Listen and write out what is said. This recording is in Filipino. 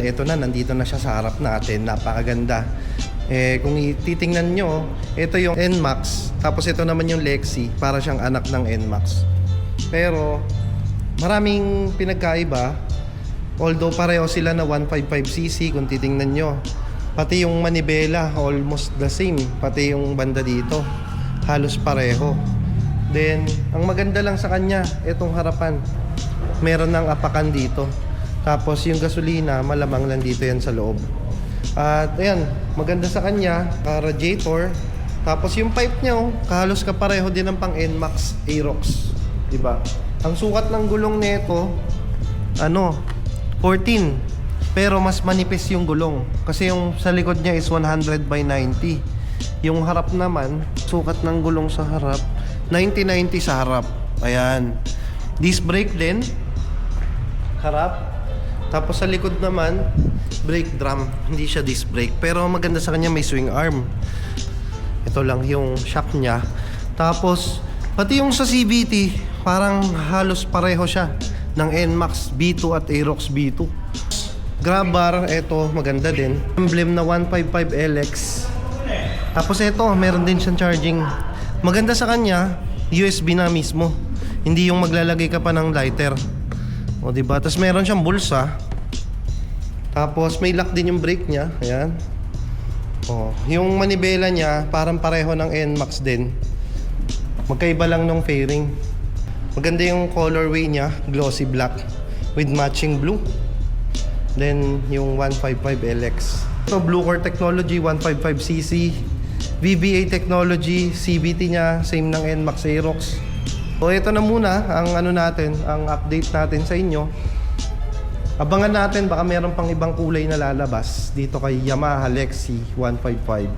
ito na, nandito na siya sa harap natin. Napakaganda. Kung titingnan nyo, ito yung NMAX, tapos ito naman yung Lexi, para siyang anak ng NMAX. Pero maraming pinagkaiba, although pareho sila na 155cc kung titingnan nyo. Pati yung manibela, almost the same. Pati yung banda dito, halos pareho. Then, ang maganda lang sa kanya, itong harapan, meron ng apakan dito. Tapos yung gasolina, malamang lang dito yan sa loob. At ayan, maganda sa kanya, radiator. Tapos yung pipe niya, halos kapareho din ng pang NMAX Aerox, diba? Ang sukat ng gulong nito, 14. Pero mas manipis yung gulong. Kasi yung sa likod niya is 100/90. Yung harap naman, sukat ng gulong sa harap, 90/90 sa harap. Ayan. Disc brake din, harap. Tapos sa likod naman, brake drum. Hindi siya disc brake. Pero maganda sa kanya, may swing arm. Ito lang yung shock niya. Tapos, pati yung sa CVT, parang halos pareho siya ng NMAX B2 at Aerox B2. Grab bar, ito maganda din. Emblem na 155LX. Tapos ito, meron din siyang charging. Maganda sa kanya, USB na mismo. Hindi yung maglalagay ka pa ng lighter. O diba? Tapos meron siyang bulsa. Tapos may lock din yung brake niya. Ayan. O, yung manibela niya, parang pareho ng NMAX din. Magkaiba lang ng fairing. Maganda yung colorway niya, glossy black with matching blue. Then yung 155LX. So Blue Core Technology, 155cc. VBA Technology, CVT niya, same ng NMAX Aerox. So ito na muna ang ang update natin sa inyo. Abangan natin, baka meron pang ibang kulay na lalabas dito kay Yamaha Lexi 155.